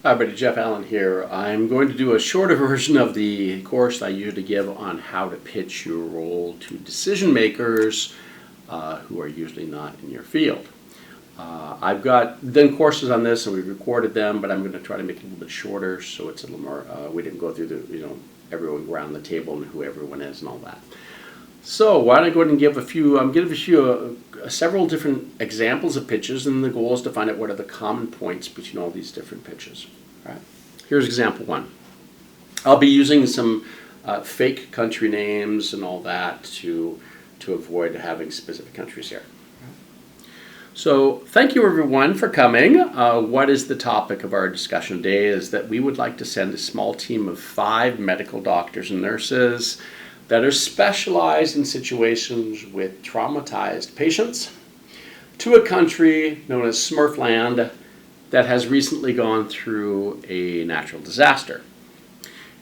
Hi, everybody. Jeff Allen here. I'm going to do a shorter version of the course I usually give on how to pitch your role to decision makers who are usually not in your field. I've done courses on this and we've recorded them, but I'm going to try to make it a little bit shorter so it's a little more, we didn't go through everyone around the table and who everyone is and all that. So why don't I go ahead and give several different examples of pitches, and the goal is to find out what are the common points between all these different pitches. All right. Here's example one. I'll be using some fake country names and all that to avoid having specific countries here. So thank you everyone for coming. What is the topic of our discussion today is that we would like to send a small team of 5 medical doctors and nurses that are specialized in situations with traumatized patients to a country known as Smurfland that has recently gone through a natural disaster.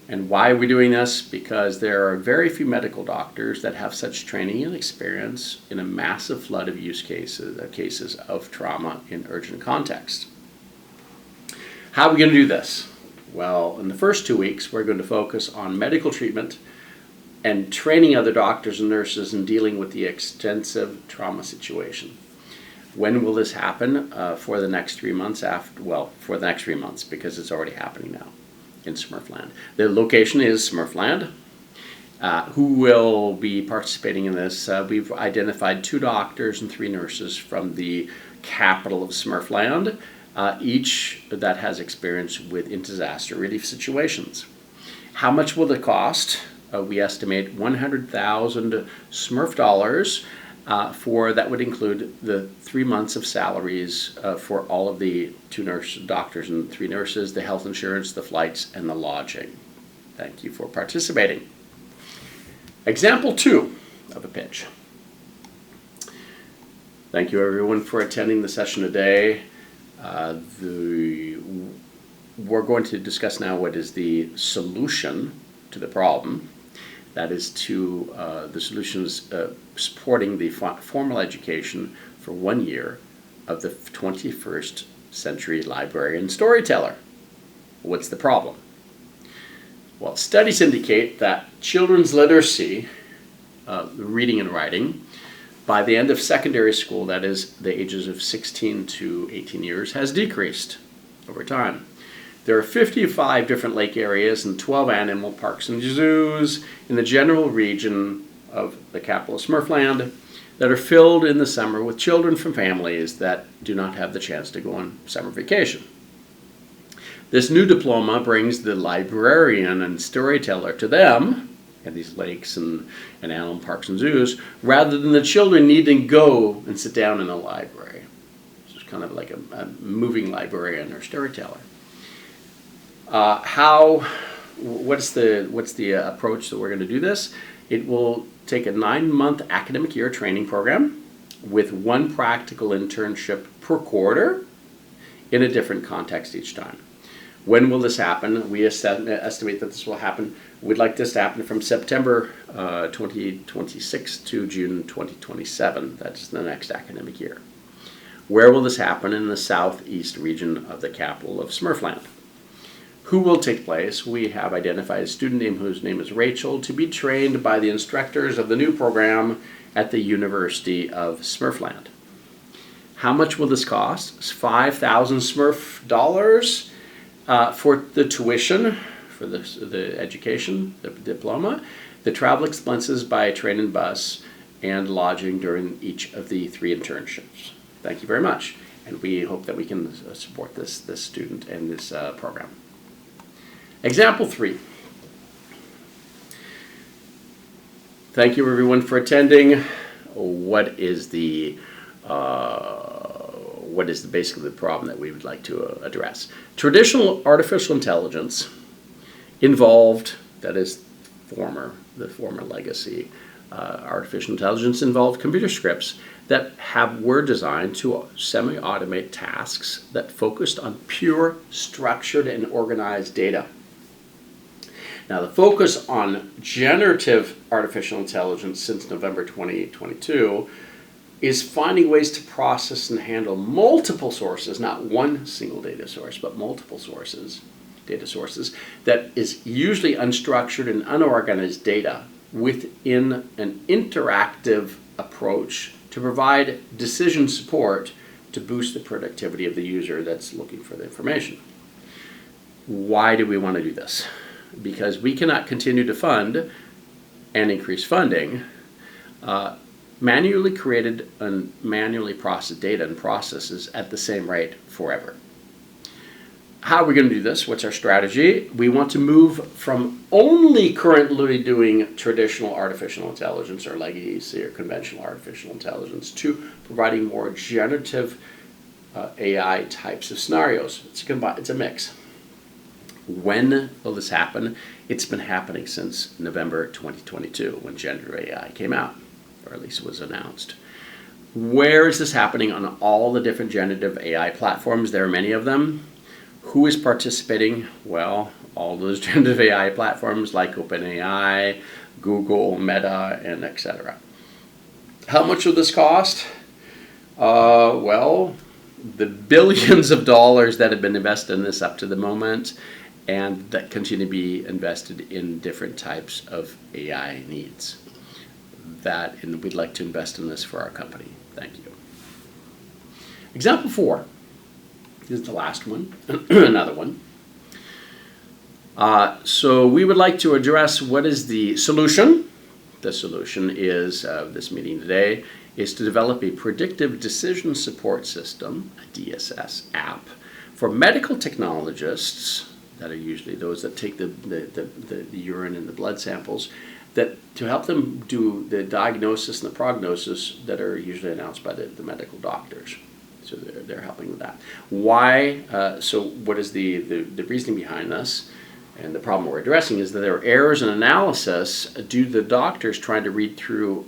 And why are we doing this? Because there are very few medical doctors that have such training and experience in a massive flood of cases of trauma in urgent context. How are we going to do this? Well, in the first 2 weeks, we're going to focus on medical treatment and training other doctors and nurses in dealing with the extensive trauma situation. When will this happen? For the next 3 months for the next 3 months, because it's already happening now in Smurfland. The location is Smurfland. Who will be participating in this? We've identified 2 doctors and 3 nurses from the capital of Smurfland, each that has experience with disaster relief situations. How much will it cost? We estimate 100,000 Smurf dollars that would include the 3 months of salaries for all of the 2 doctors and 3 nurses, the health insurance, the flights, and the lodging. Thank you for participating. Example 2 of a pitch. Thank you everyone for attending the session today. We're going to discuss now what is the solution to the problem. That is the solutions supporting the formal education for 1 year of the 21st century librarian storyteller. What's the problem? Well, studies indicate that children's literacy, reading and writing, by the end of secondary school, that is the ages of 16 to 18 years, has decreased over time. There are 55 different lake areas and 12 animal parks and zoos in the general region of the capital of Smurfland that are filled in the summer with children from families that do not have the chance to go on summer vacation. This new diploma brings the librarian and storyteller to them, and these lakes and animal parks and zoos, rather than the children needing to go and sit down in a library. So it's kind of like a moving librarian or storyteller. What's the approach that we're going to do this? It will take a 9-month academic year training program with 1 practical internship per quarter in a different context each time. When will this happen? We estimate that this will happen. We'd like this to happen from September 2026 to June 2027. That's the next academic year. Where will this happen? In the southeast region of the capital of Smurfland. Who will take place? We have identified a student whose name is Rachel to be trained by the instructors of the new program at the University of Smurfland. How much will this cost? It's 5,000 Smurf dollars for the tuition, for the education, the diploma, the travel expenses by train and bus, and lodging during each of the 3 internships. Thank you very much, and we hope that we can support this student and this program. Example 3. Thank you everyone for attending. What is basically the problem that we would like to address? Traditional artificial intelligence involved, that is the former legacy artificial intelligence involved computer scripts that were designed to semi-automate tasks that focused on pure structured and organized data. Now, the focus on generative artificial intelligence since November 2022 is finding ways to process and handle multiple sources, not one single data source, but multiple data sources, that is usually unstructured and unorganized data within an interactive approach to provide decision support to boost the productivity of the user that's looking for the information. Why do we want to do this? Because we cannot continue to fund and increase funding manually created and manually processed data and processes at the same rate forever. How are we going to do this? What's our strategy? We want to move from only currently doing traditional artificial intelligence or legacy or conventional artificial intelligence to providing more generative AI types of scenarios. It's a mix. When will this happen? It's been happening since November 2022 when generative AI came out, or at least was announced. Where is this happening? On all the different generative AI platforms. There are many of them. Who is participating? Well, all those generative AI platforms like OpenAI, Google, Meta, and etc. How much will this cost? Well, the billions of dollars that have been invested in this up to the moment, and that continue to be invested in different types of AI needs. And we'd like to invest in this for our company. Thank you. Example 4. This is the last one, another one. So we would like to address what is the solution. The solution is, this meeting today, is to develop a predictive decision support system, a DSS app, for medical technologists, that are usually those that take the urine and the blood samples, that to help them do the diagnosis and the prognosis that are usually announced by the medical doctors. So they're helping with that. Why? So what is the reasoning behind this? And the problem we're addressing is that there are errors in analysis due to the doctors trying to read through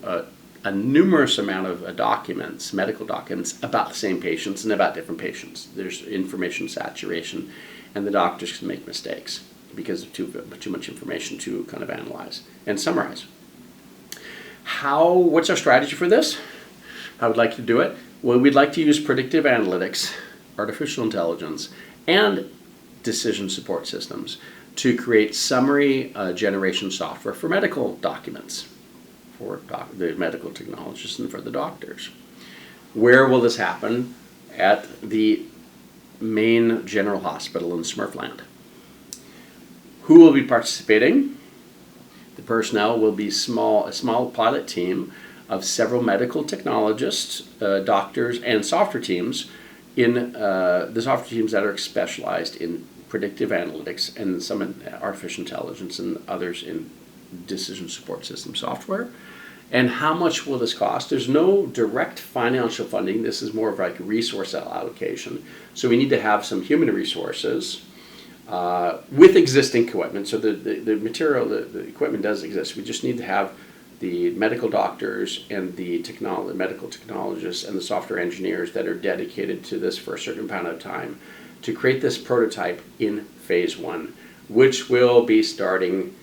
a numerous amount of documents, medical documents, about the same patients and about different patients. There's information saturation, and the doctors can make mistakes because of too much information to kind of analyze and summarize. What's our strategy for this? How would like to do it? Well, we'd like to use predictive analytics, artificial intelligence, and decision support systems to create summary generation software for medical documents, for the medical technologists and for the doctors. Where will this happen? At the main general hospital in Smurfland. Who will be participating? The personnel will be a small pilot team of several medical technologists, doctors, and software teams the software teams that are specialized in predictive analytics and some in artificial intelligence and others in decision support system software. And how much will this cost? There's no direct financial funding. This is more of like a resource allocation. So we need to have some human resources with existing equipment. So the material, the equipment does exist. We just need to have the medical doctors and the medical technologists and the software engineers that are dedicated to this for a certain amount of time to create this prototype in phase 1, which will be starting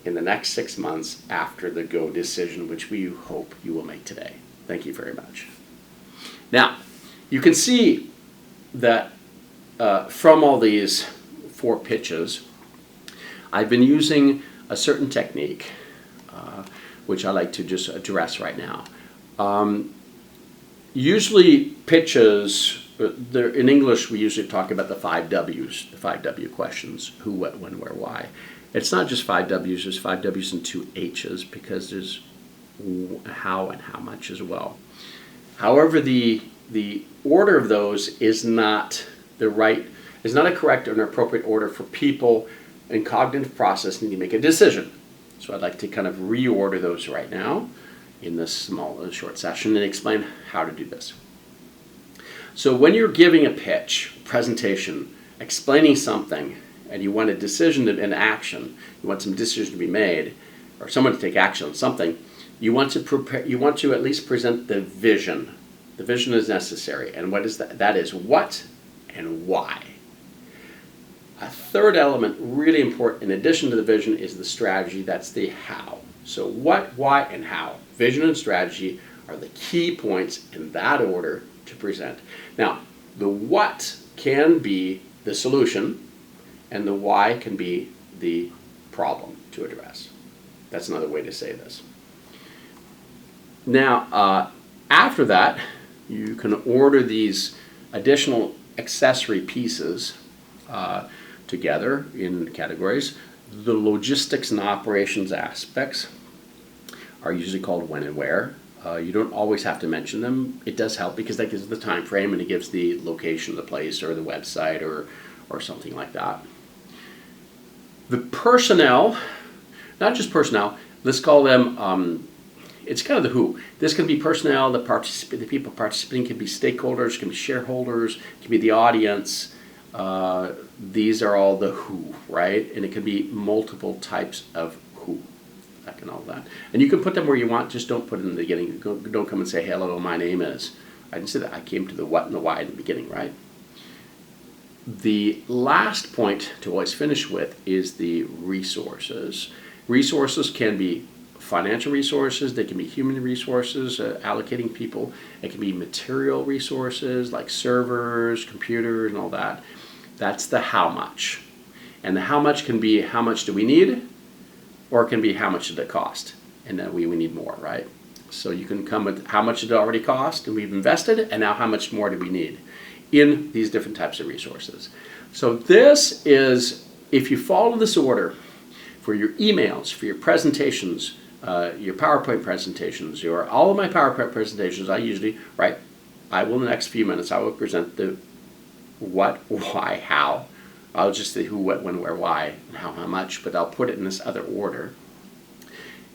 in the next 6 months after the go decision, which we hope you will make today. Thank you very much. Now, you can see that from all these 4 pitches, I've been using a certain technique which I like to just address right now. Usually pitches, in English we usually talk about the 5 W's, the 5 W questions, who, what, when, where, why. It's not just 5 W's, there's 5 W's and 2 H's because there's how and how much as well. However, the order of those is not a correct or an appropriate order for people in cognitive processing to make a decision. So I'd like to kind of reorder those right now in this short session and explain how to do this. So when you're giving a pitch, presentation, explaining something, and you want a decision and action, you want some decision to be made, or someone to take action on something, you want to at least present the vision. The vision is necessary. And what is that? That is what and why. A third element, really important, in addition to the vision, is the strategy. That's the how. So what, why, and how. Vision and strategy are the key points in that order to present. Now, the what can be the solution, and the why can be the problem to address. That's another way to say this. Now, after that, you can order these additional accessory pieces together in categories. The logistics and operations aspects are usually called when and where. You don't always have to mention them. It does help because that gives the time frame and it gives the location of the place or the website or something like that. The personnel, not just personnel, let's call them, it's kind of the who. This can be personnel, the people participating can be stakeholders, can be shareholders, can be the audience. These are all the who, right? And it can be multiple types of who. And all that. And you can put them where you want, just don't put it in the beginning. Don't come and say, hello, my name is. I didn't say that. I came to the what and the why in the beginning, right? The last point to always finish with is the resources. Resources can be financial resources, they can be human resources, allocating people. It can be material resources like servers, computers, and all that. That's the how much. And the how much can be how much do we need? Or it can be how much did it cost, and then we need more, right? So you can come with how much did it already cost, and we've invested, and now how much more do we need in these different types of resources. So this is, if you follow this order for your emails, for your presentations, your PowerPoint presentations, all of my PowerPoint presentations, I usually, right, I will in the next few minutes, I will present the what, why, how. I'll just say who, what, when, where, why, and how much, but I'll put it in this other order.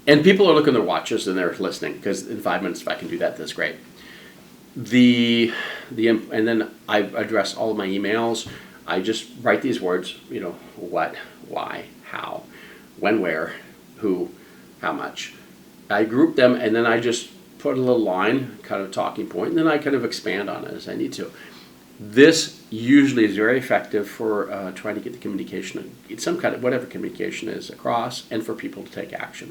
And people are looking at their watches and they're listening, because in 5 minutes, if I can do that, that's great. And then I address all of my emails. I just write these words, what, why, how, when, where, who, how much. I group them, and then I just put a little line, kind of talking point, and then I kind of expand on it as I need to. This usually is very effective for trying to get the communication, some kind of whatever communication is across, and for people to take action.